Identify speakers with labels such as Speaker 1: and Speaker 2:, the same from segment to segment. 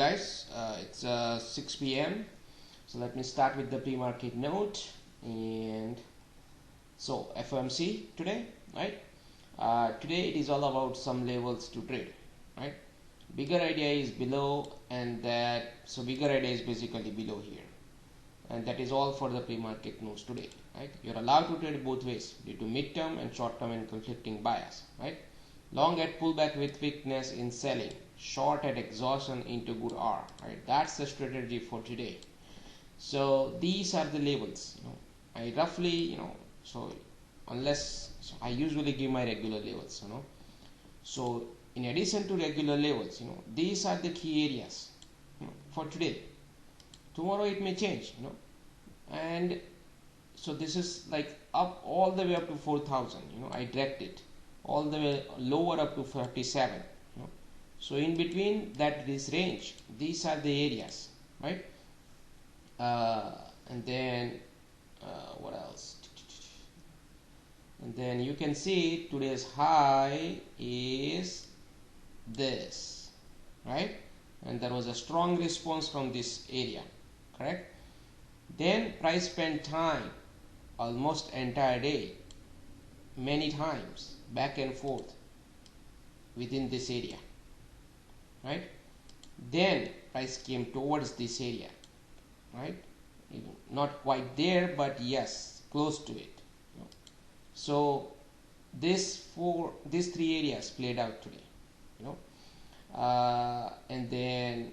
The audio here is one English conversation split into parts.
Speaker 1: guys, it's 6 p.m. So let me start with the pre-market note. And so FOMC today, right? Today it is all about some levels to trade, right? Bigger idea is below, and that so bigger idea is basically below here, and that is all for the pre-market news today, right? You're allowed to trade both ways due to mid-term and short-term and conflicting bias, right? Long at pullback with weakness in selling, short at exhaustion into good R, right? That's the strategy for today. So these are the labels, I roughly, so I usually give my regular levels, so in addition to regular levels, these are the key areas, for today. Tomorrow it may change, and so this is like up all the way up to 4,000, I direct it all the way lower up to 37, so in between that, this range, these are the areas, right? And then what else? And then you can see today's high is this, right? And there was a strong response from this area, correct? Then price spent time, almost entire day, many times back and forth within this area, right? Then price came towards this area, right? Not quite there, but yes, close to it. So these three areas played out today, and then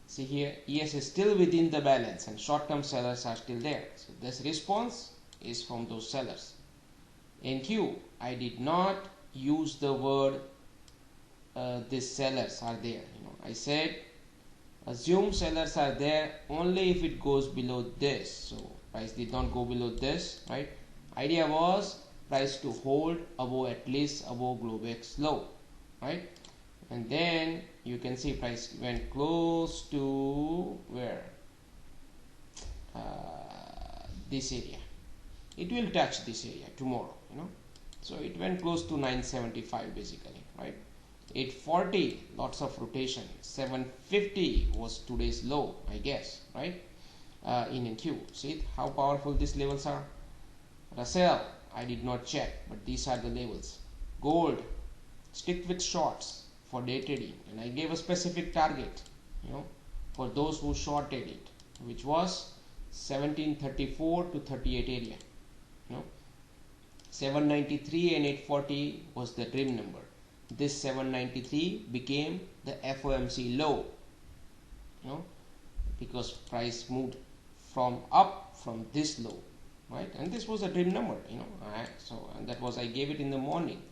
Speaker 1: see here, ES is still within the balance and short-term sellers are still there. So this response is from those sellers. In Q, I did not use the word these sellers are there. I said assume sellers are there only if it goes below this. So price did not go below this, right? Idea was price to hold above, at least above Globex low, right? And then you can see price went close to where, this area. It will touch this area tomorrow, so it went close to 975 basically, right? 840, lots of rotation. 750 was today's low, I guess, right? In Q, see how powerful these levels are. Russell, I did not check, but these are the levels. Gold, stick with shorts for day trading, and I gave a specific target, for those who shorted it, which was 1734 to 38 area. 793 and 840 was the dream number. This 793 became the FOMC low, because price moved from this low, right? And this was a dream number, so, and that was, I gave it in the morning.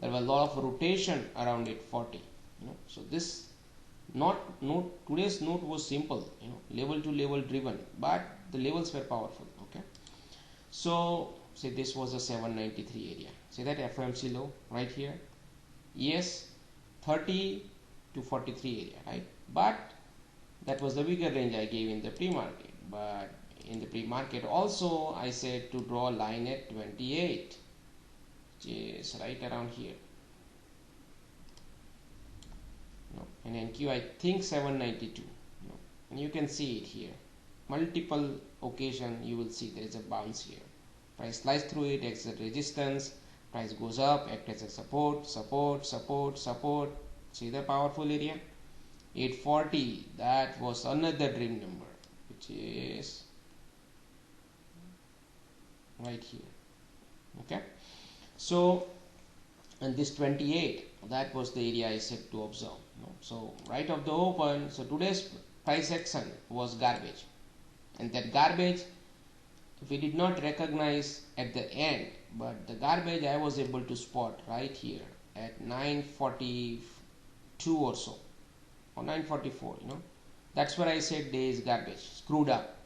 Speaker 1: There was a lot of rotation around 840, so this today's note was simple, level to level driven, but the levels were powerful. Okay, so say this was a 793 area, say that FOMC low right here. Yes, 30 to 43 area, right? But that was the bigger range I gave in the pre-market. But in the pre-market also I said to draw a line at 28, which is right around here. And NQ I think 792. And you can see it here. Multiple occasion you will see there is a bounce here. Price slice through it, exit resistance. Price goes up, act as a support. See the powerful area? 840, that was another dream number, which is right here. Okay, so, and this 28, that was the area I said to observe. So right of the open, so today's price action was garbage, and that garbage, we did not recognize at the end, but the garbage I was able to spot right here at 942 or so, or 944. That's where I said day is garbage, screwed up.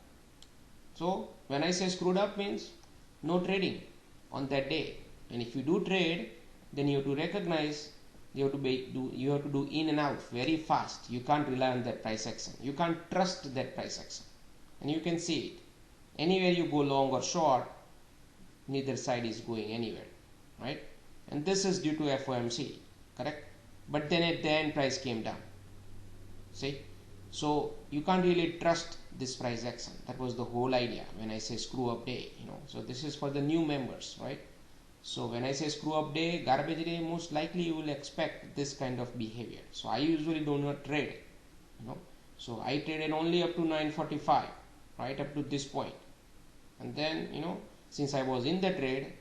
Speaker 1: So when I say screwed up means no trading on that day, and if you do trade, then you have to recognize, you have to do in and out very fast. You can't rely on that price action, you can't trust that price action, and you can see it. Anywhere you go long or short, neither side is going anywhere, right? And this is due to FOMC, correct? But then at the end price came down. See, So you can't really trust this price action. That was the whole idea when I say screw up day, so this is for the new members, right? So when I say screw up day, garbage day, most likely you will expect this kind of behavior. So I usually do not trade, so I traded only up to 945, right up to this point. And then since I was in the trade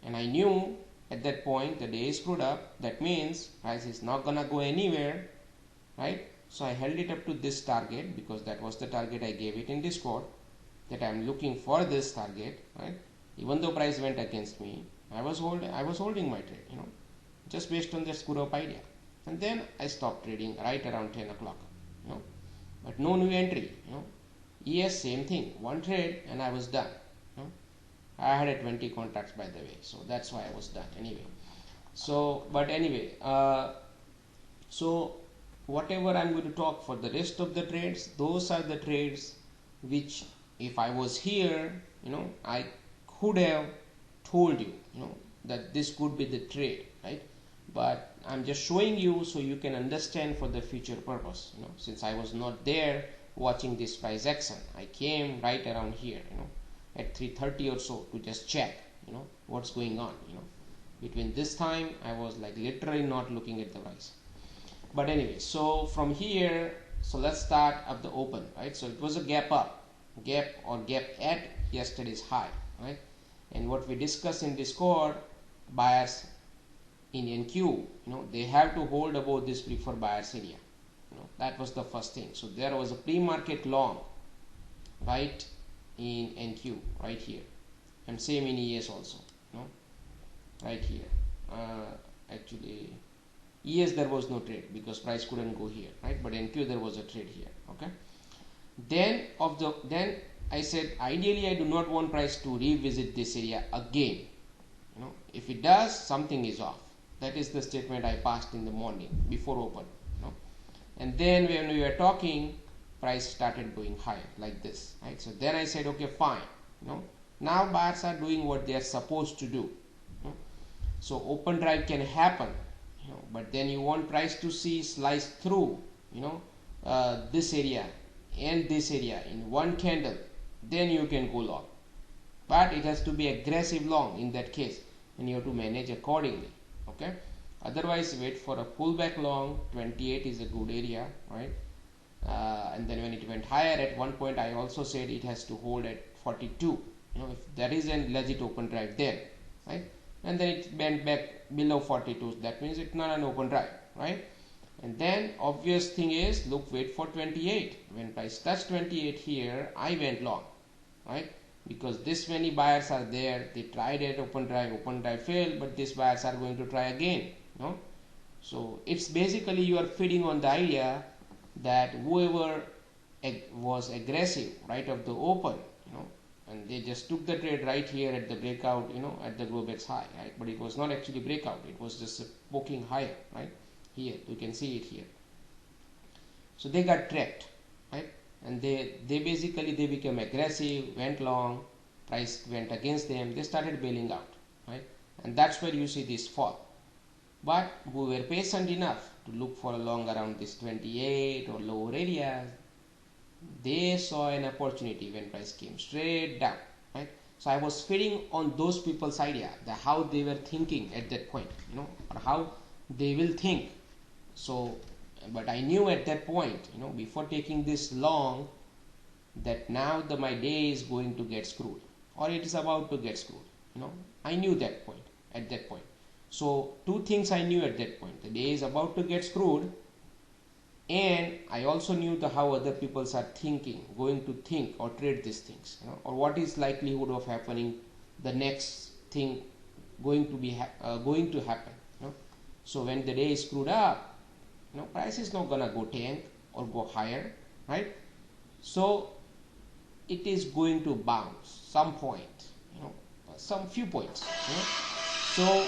Speaker 1: and I knew at that point the day is screwed up, that means price is not gonna go anywhere, right? So I held it up to this target because that was the target I gave it in Discord, that I am looking for this target, right? Even though price went against me, I was holding my trade, just based on the screw up idea. And then I stopped trading right around 10 o'clock, but no new entry, Yes, same thing, one trade and I was done. I had a 20 contracts, by the way, so that's why I was done anyway. So but anyway, so whatever I'm going to talk for the rest of the trades, those are the trades which if I was here, I could have told you, that this could be the trade, right? But I'm just showing you so you can understand for the future purpose. Since I was not there watching this price action, I came right around here, at 3:30 or so to just check, what's going on. Between this time I was like literally not looking at the price. But anyway, so from here, so let's start at the open, right? So it was a gap up, gap at yesterday's high, right? And what we discussed in Discord, buyers in NQ, they have to hold above this preferred buyers area. That was the first thing. So there was a pre-market long, right, in NQ, right here, and same in ES also, right here. Actually, ES there was no trade because price couldn't go here, right? But NQ there was a trade here. Okay. Then I said ideally I do not want price to revisit this area again. If it does, something is off. That is the statement I passed in the morning before open. And then when we were talking, price started going higher like this, right? So then I said, okay, fine. Now buyers are doing what they are supposed to do. So open drive can happen, but then you want price to see slice through, this area and this area in one candle, then you can go long. But it has to be aggressive long in that case, and you have to manage accordingly. Okay. Otherwise, wait for a pullback long. 28 is a good area, right? And then when it went higher at one point, I also said it has to hold at 42. If there is a legit open drive there, right? And then it went back below 42. That means it's not an open drive, right? And then obvious thing is, wait for 28. When price touched 28 here, I went long, right? Because this many buyers are there. They tried it, open drive failed, but these buyers are going to try again. So it's basically you are feeding on the idea that whoever was aggressive right of the open, and they just took the trade right here at the breakout, at the Globex high, right? But it was not actually breakout, it was just poking higher, right? Here you can see it here. So they got trapped, right? And they basically became aggressive, went long, price went against them, they started bailing out, right? And that's where you see this fall. But we were patient enough to look for a long around this 28 or lower areas. They saw an opportunity when price came straight down, right? So I was feeding on those people's idea, how they were thinking at that point, or how they will think. So, but I knew at that point, before taking this long, that now my day is going to get screwed, or it is about to get screwed. I knew that point at that point. So two things I knew at that point: the day is about to get screwed, and I also knew how other people are thinking, going to think or trade these things, or what is likelihood of happening, the next thing going to happen. So when the day is screwed up, price is not gonna go tank or go higher, right? So it is going to bounce some point, some few points. So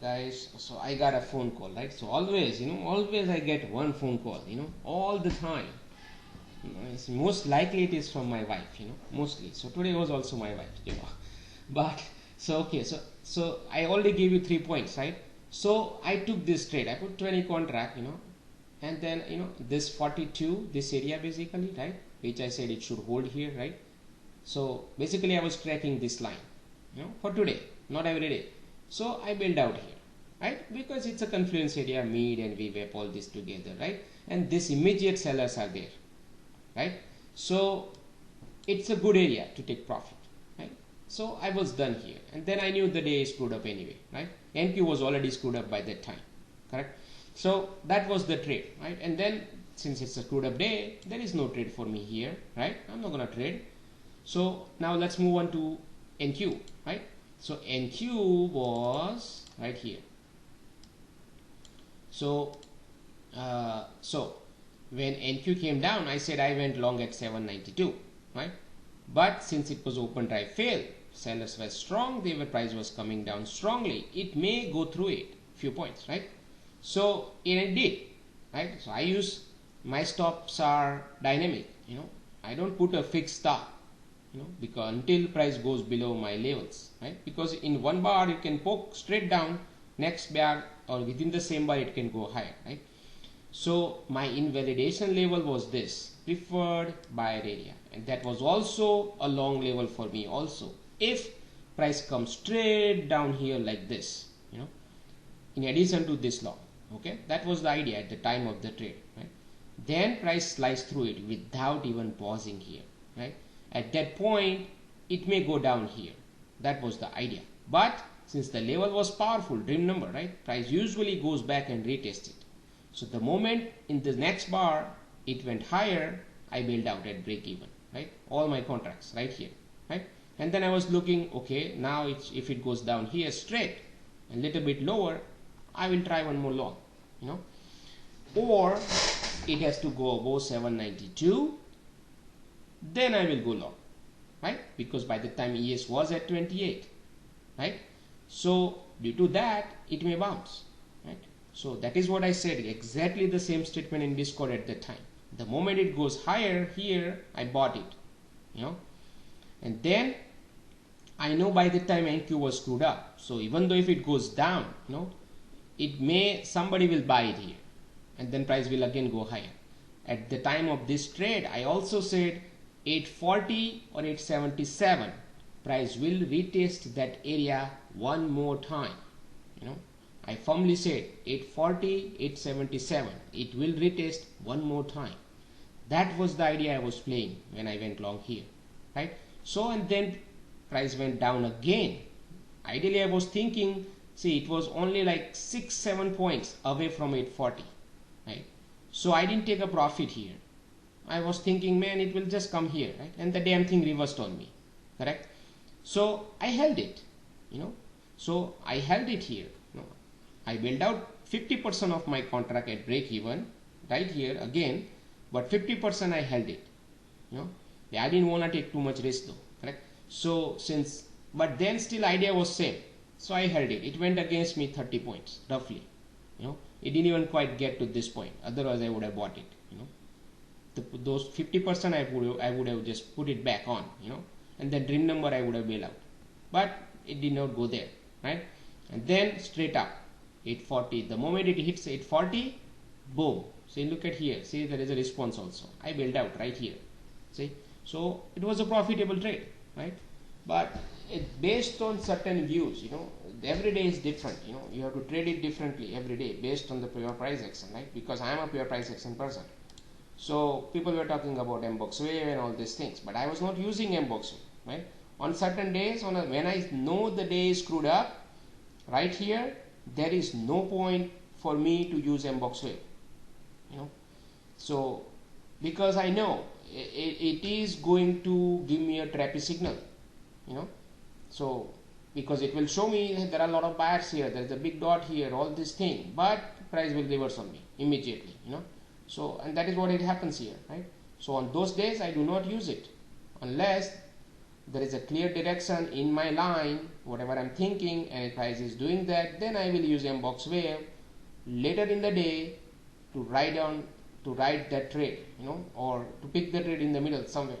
Speaker 1: guys, so I got a phone call, right? So always I get one phone call, all the time. It's most likely it is from my wife, mostly. So today was also my wife, But so okay, so I already gave you 3 points, right? So I took this trade. I put 20 contract, and then this 42, this area basically, right, which I said it should hold here, right? So basically I was tracking this line for today, not every day. So I build out here, right, because it's a confluence area, mid and VWAP, all this together, right? And this immediate sellers are there, right? So it's a good area to take profit, right? So I was done here, and then I knew the day is screwed up anyway, right? NQ was already screwed up by that time, correct? So that was the trade, right? And then since it's a screwed up day, there is no trade for me here, right? I'm not gonna trade. So now let's move on to NQ, right? So NQ was right here. So when NQ came down, I said I went long at 792, right? But since it was open drive fail, sellers were strong, the price was coming down strongly, it may go through it, few points, right? So it did, right? So I use, my stops are dynamic, I don't put a fixed stop, because until price goes below my levels, right? Because in one bar it can poke straight down, next bar or within the same bar it can go higher, right? So my invalidation level was this preferred buyer area, and that was also a long level for me also. If price comes straight down here like this, in addition to this long, okay, that was the idea at the time of the trade, right? Then price sliced through it without even pausing here, right? At that point it may go down here, that was the idea. But since the level was powerful, dream number, right, price usually goes back and retests it. So the moment in the next bar it went higher, I bailed out at break even, right? All my contracts right here, right? And then I was looking, okay, now if it goes down here straight a little bit lower, I will try one more long, or it has to go above 792, then I will go long, right? Because by the time ES was at 28, right? So due to that it may bounce, right? So that is what I said, exactly the same statement in Discord at that time. The moment it goes higher here, I bought it, and then I know by the time NQ was screwed up. So even though if it goes down, it may, somebody will buy it here, and then price will again go higher. At the time of this trade, I also said 840 or 877, price will retest that area one more time. I firmly said 840, 877, it will retest one more time. That was the idea I was playing when I went long here, right? So, and then price went down again. Ideally I was thinking, see, it was only like 6-7 points away from 840, right? So I didn't take a profit here. I was thinking, man, it will just come here, right? And the damn thing reversed on me, correct? So I held it, so I held it here. I built out 50% of my contract at break even right here again, but 50% I held it. I didn't want to take too much risk though, correct? So but then still idea was same, so I held it. It went against me 30 points roughly. It didn't even quite get to this point, otherwise I would have bought it. Those 50% I would have just put it back on, and then dream number I would have bailed out, but it did not go there, right? And then straight up 840, the moment it hits 840, boom. See, look at here, see, there is a response also. I bailed out right here, see. So it was a profitable trade, right? But it's based on certain views, every day is different, you have to trade it differently every day based on the pure price action, right? Because I am a pure price action person. So people were talking about Mboxwave and all these things, but I was not using Mboxwave, right? On certain days, when I know the day is screwed up, right here, there is no point for me to use Mboxwave, so because I know it is going to give me a trappy signal, so because it will show me there are a lot of buyers here, there is a big dot here, all this thing, but price will reverse on me immediately, so, and that is what it happens here, right? So on those days I do not use it unless there is a clear direction in my line, whatever I'm thinking, and if price is doing that, then I will use Mboxwave later in the day to write that trade, or to pick the trade in the middle somewhere,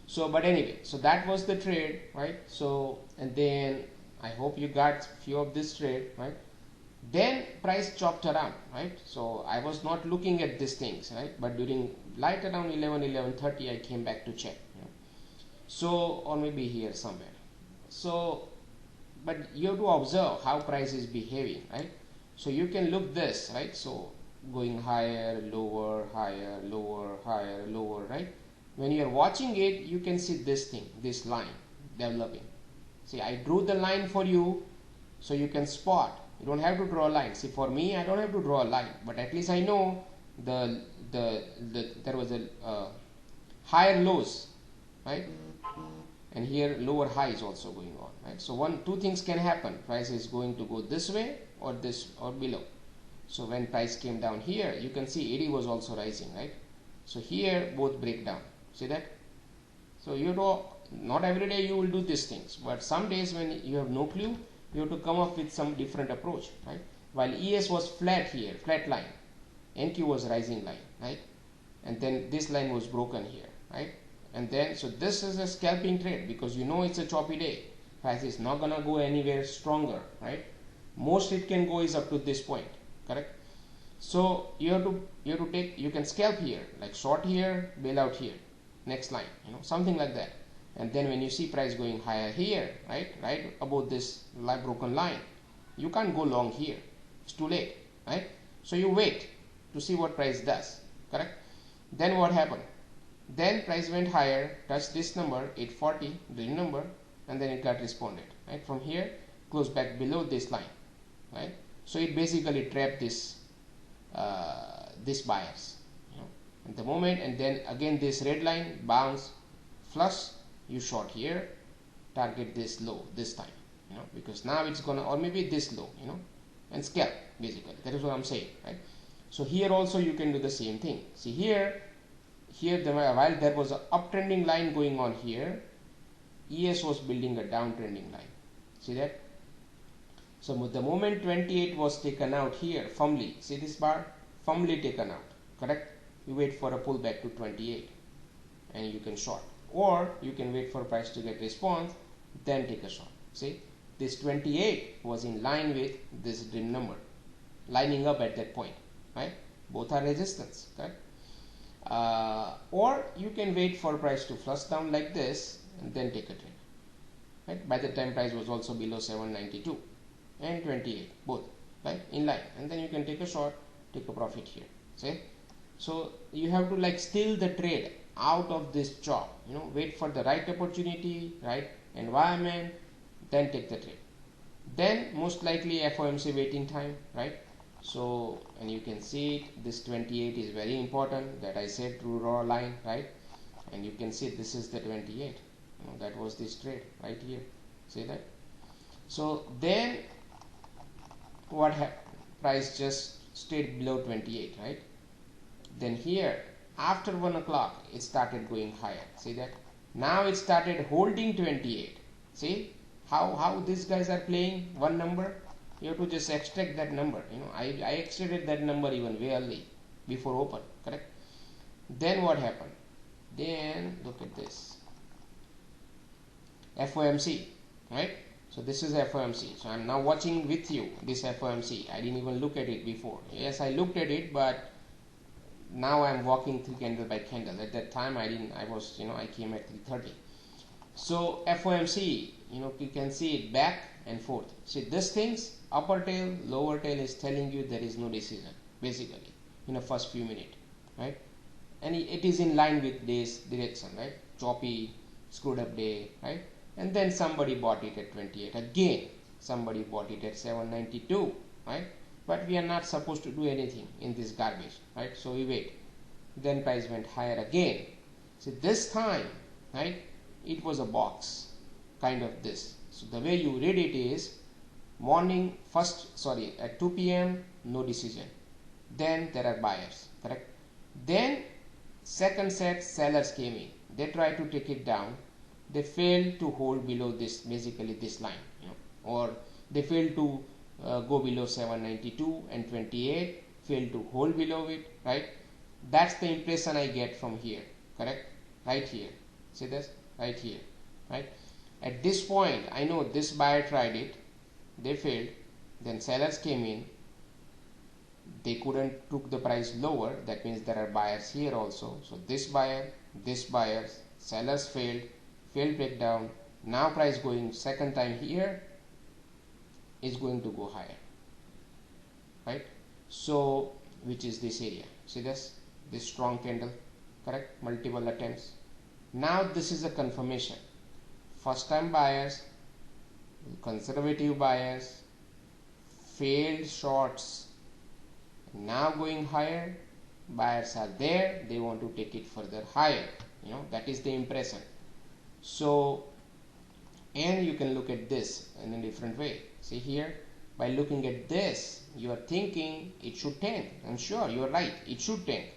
Speaker 1: So, but anyway, so that was the trade, right? So, and then I hope you got few of this trade, right? Then price chopped around, right? So I was not looking at these things, right? But during light around 11:30 I came back to check, so, or maybe here somewhere. So but you have to observe how price is behaving, right? So you can look this, right? So going higher, lower, higher, lower, higher, lower, right? When you are watching it, you can see this thing, this line developing. See, I drew the line for you so you can spot. You don't have to draw a line. See, for me, I don't have to draw a line, but at least I know there was a higher lows, right? And here lower high is also going on, right? So two things can happen. Price is going to go this way or this or below. So when price came down here, you can see AD was also rising, right? So here both break down. See that? So you know, not every day you will do these things, but some days when you have no clue, you have to come up with some different approach, right? While ES was flat here, flat line, NQ was rising line, right? And then this line was broken here, right? And then, so this is a scalping trade because you know it's a choppy day. Price is not gonna go anywhere stronger, right? Most it can go is up to this point, correct? So you have to take, you can scalp here, like short here, bail out here, next line, something like that. And then when you see price going higher here, right above this broken line, you can't go long here. It's too late, right? So you wait to see what price does, correct? Then what happened? Then price went higher, touched this number 840, dream number, and then it got responded, right? From here, closed back below this line, right? So it basically trapped this buyers, at the moment, and then again this red line bounce, flush, you short here, target this low this time, because now it's gonna, or maybe this low, and scalp basically. That is what I'm saying, right? So here also you can do the same thing. See here while there was an uptrending line going on here, ES was building a downtrending line. See that? So the moment 28 was taken out here, firmly, see this bar? Firmly taken out, correct? You wait for a pullback to 28 and you can short. Or you can wait for price to get response, then take a short. See, this 28 was in line with this dream number, lining up at that point, right? Both are resistance, correct? Or you can wait for price to flush down like this and then take a trade, right? By the time price was also below 792 and 28, both, right, in line, and then you can take a short, take a profit here. See, so you have to like steal the trade out of this chop, wait for the right opportunity, right environment, then take the trade. Then most likely FOMC waiting time, right? So, and you can see it, this 28 is very important, that I said through raw line, right? And you can see this is the 28, that was this trade right here. See that? So then what happened? Price just stayed below 28, right? Then here after 1 o'clock it started going higher. See that? Now it started holding 28. See how these guys are playing one number? You have to just extract that number. I extracted that number even way early before open, correct? Then what happened? Then look at this FOMC, right? So this is FOMC. So I'm now watching with you this FOMC. I didn't even look at it before. Yes, I looked at it, but now I'm walking through candle by candle. At that time I didn't. I was, I came at 3:30. So FOMC, you can see it back and forth. See these things, upper tail, lower tail is telling you there is no decision basically in the first few minutes, right? And it is in line with this direction, right? Choppy, screwed up day, right? And then somebody bought it at 28 again. Somebody bought it at 792, right? But we are not supposed to do anything in this garbage, right? So we wait. Then price went higher again. See this time, right? It was a box, kind of this. So the way you read it is morning at 2 p.m. no decision. Then there are buyers, correct? Then second set sellers came in. They tried to take it down. They failed to hold below this, basically this line, or they failed to go below 792 and 28, failed to hold below it, right? That's the impression I get from here, correct? Right here, see this? Right here, right? At this point, I know this buyer tried it, they failed, then sellers came in, they couldn't took the price lower. That means there are buyers here also. So this buyer, sellers failed breakdown. Now price going second time here is going to go higher, right? So which is this area, see this strong candle, correct, multiple attempts. Now this is a confirmation. First time buyers, conservative buyers, failed shorts, now going higher, buyers are there, they want to take it further higher, that is the impression. So, and you can look at this in a different way. See here, by looking at this, you are thinking it should tank. I'm sure you are right, it should tank,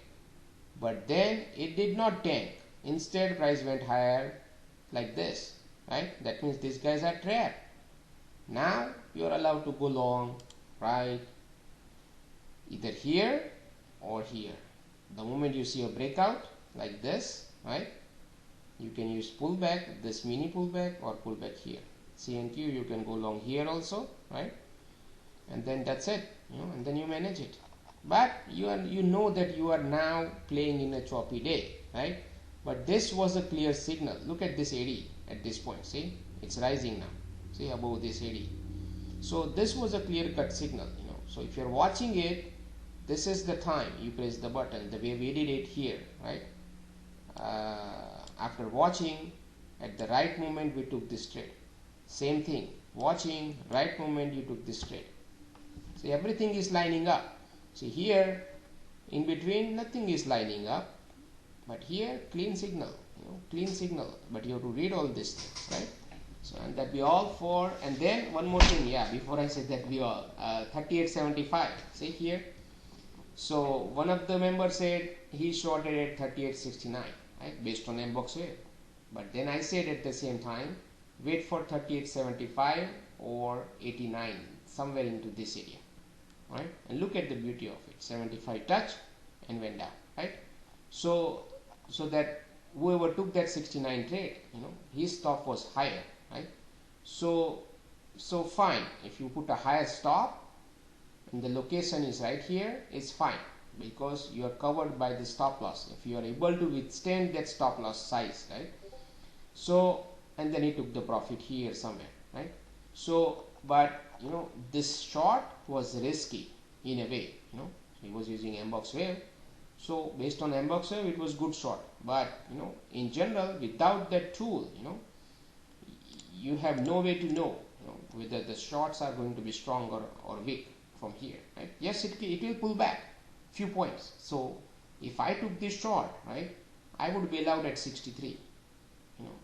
Speaker 1: but then it did not tank. Instead price went higher like this, right? That means these guys are trapped. Now you are allowed to go long, right, either here or here. The moment you see a breakout like this, right, you can use pullback, this mini pullback, or pullback here. CNQ, you can go long here also, right, and then that's it, and then you manage it. But you know that you are now playing in a choppy day, right? But this was a clear signal. Look at this AD at this point. See, it's rising now. See, above this AD. So this was a clear cut signal, So if you're watching it, this is the time you press the button, the way we did it here, right? After watching, at the right moment we took this trade. Same thing, watching, right moment you took this trade. See, everything is lining up. See here, in between nothing is lining up, but here clean signal, clean signal. But you have to read all these things, right? So, and that be all for, and then one more thing, before I say that be all, 38.75, see here. So one of the members said he shorted at 38.69, right, based on Mboxwave. But then I said at the same time, wait for 38.75 or 89, somewhere into this area, right? And look at the beauty of it, 75 touch and went down, right? So that whoever took that 69 trade, his stop was higher, right? So fine, if you put a higher stop and the location is right here, it's fine, because you are covered by the stop loss. If you are able to withstand that stop loss size, right? So, and then he took the profit here somewhere, right? So, but this short was risky in a way, he was using Mboxwave. So based on Mboxwave, it was good short. But in general, without that tool, you have no way to know, whether the shorts are going to be strong or weak from here, right? Yes, it will pull back few points. So if I took this short, right, I would bail out at 63.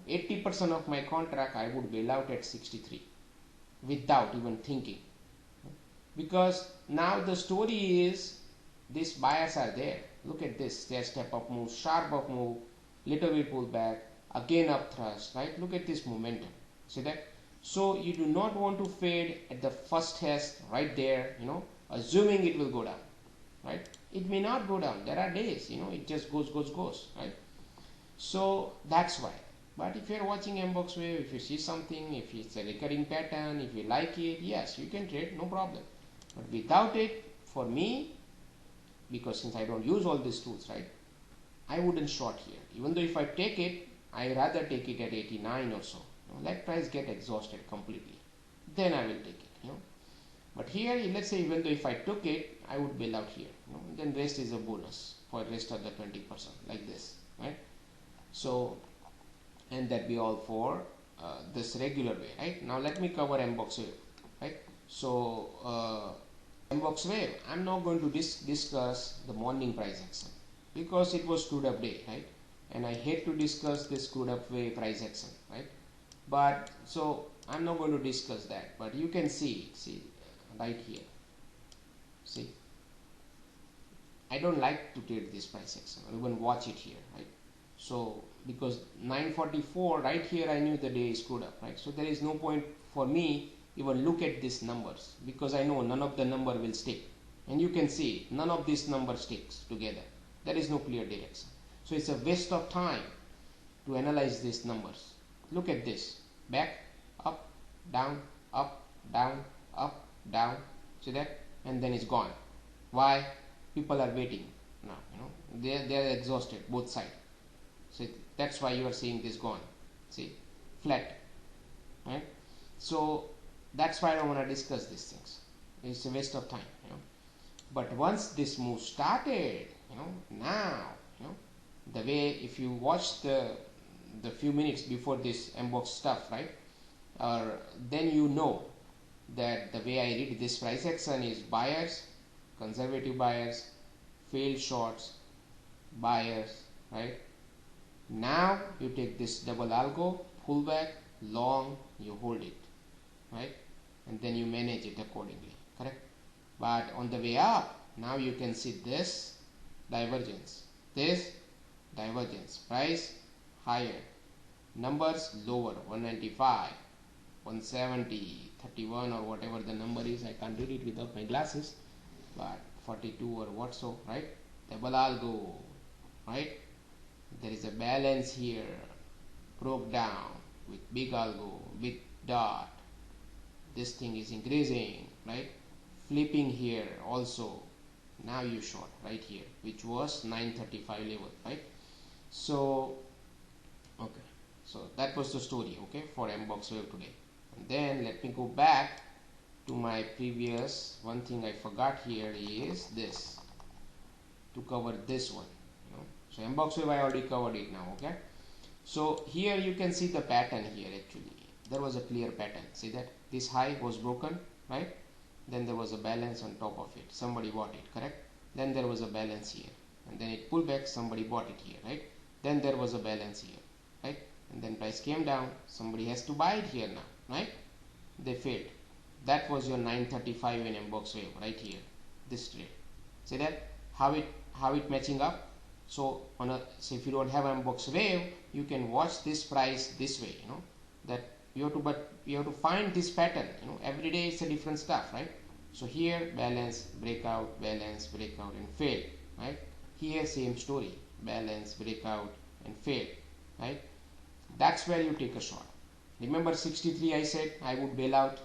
Speaker 1: 80% of my contract I would bail out at 63 without even thinking, because now the story is these buyers are there. Look at this, their step up move, sharp up move, little bit pull back, again up thrust, right? Look at this momentum, see that? So you do not want to fade at the first test right there, assuming it will go down, right? It may not go down, there are days, it just goes, right? So that's why. But if you're watching Mboxwave, if you see something, if it's a recurring pattern, if you like it, yes, you can trade, no problem. But without it, for me, because since I don't use all these tools, right, I wouldn't short here. Even though if I take it, I rather take it at 89 or so. Let price get exhausted completely, then I will take it. But here, let's say even though if I took it, I would bail out here. Then rest is a bonus for rest of the 20%, like this, right? So, and that be all for this regular way, right? Now let me cover Mboxwave, right? So Mboxwave, I'm not going to discuss the morning price action because it was screwed up day, right? And I hate to discuss this screwed up way price action, right? But so I'm not going to discuss that, but you can see right here. See, I don't like to trade this price action or even watch it here, right? So because 944 right here, I knew the day is screwed up, right? So there is no point for me even look at these numbers, because I know none of the number will stick, and you can see none of these numbers sticks together. There is no clear direction, so it's a waste of time to analyze these numbers. Look at this, back, up, down, up, down, up, down, see that, and then it's gone. Why? People are waiting now, they are exhausted, both sides. So that's why you are seeing this gone. See, flat, right? So that's why I don't want to discuss these things. It's a waste of time, But once this move started, now, the way, if you watch the few minutes before this Mbox stuff, right? Or then you know that the way I read this price action is buyers, conservative buyers, failed shorts, buyers, right? Now you take this double algo, pullback, long, you hold it, right? And then you manage it accordingly, correct? But on the way up, now you can see this divergence, price higher, numbers lower, 195, 170, 31 or whatever the number is, I can't read it without my glasses, but 42 or what so, right? Double algo, right? There is a balance here, broke down with big algo, big dot. This thing is increasing, right? Flipping here also. Now you short right here, which was 935 level, right? So, okay. So that was the story, okay, for Mboxwave today. And then let me go back to my previous. One thing I forgot here is this, to cover this one. So Mboxwave I already covered it now, okay? So here you can see the pattern here actually. There was a clear pattern. See that? This high was broken, right? Then there was a balance on top of it. Somebody bought it, correct? Then there was a balance here. And then it pulled back, somebody bought it here, right? Then there was a balance here, right? And then price came down, somebody has to buy it here now, right? They failed. That was your 935 in Mboxwave right here, this trade. See that? How it matching up? So so if you don't have Mboxwave, you can watch this price this way, that you have to find this pattern, every day it's a different stuff, right? So here balance, breakout, and fail, right? Here same story, balance, breakout, and fail, right? That's where you take a short. Remember 63 I said I would bail out.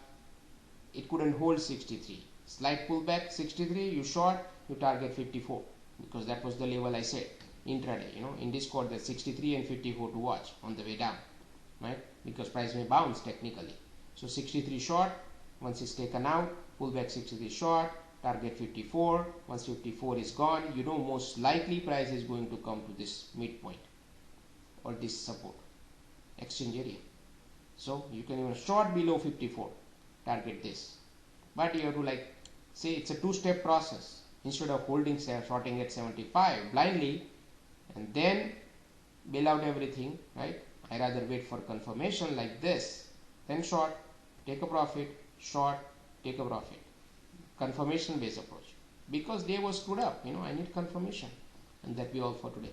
Speaker 1: It couldn't hold 63. Slight pullback, 63, you short, you target 54, because that was the level I said intraday, in Discord, that 63 and 54 to watch on the way down, right? Because price may bounce technically. So 63 short, once it's taken out, pullback 63 short, target 54. Once 54 is gone, most likely price is going to come to this midpoint or this support, exchange area. So you can even short below 54, target this. But you have to say it's a two-step process. Instead of shorting at 75 blindly and then bail out everything, right? I rather wait for confirmation like this, then short, take a profit, short, take a profit. Confirmation based approach. Because they were screwed up, I need confirmation. And that be all for today.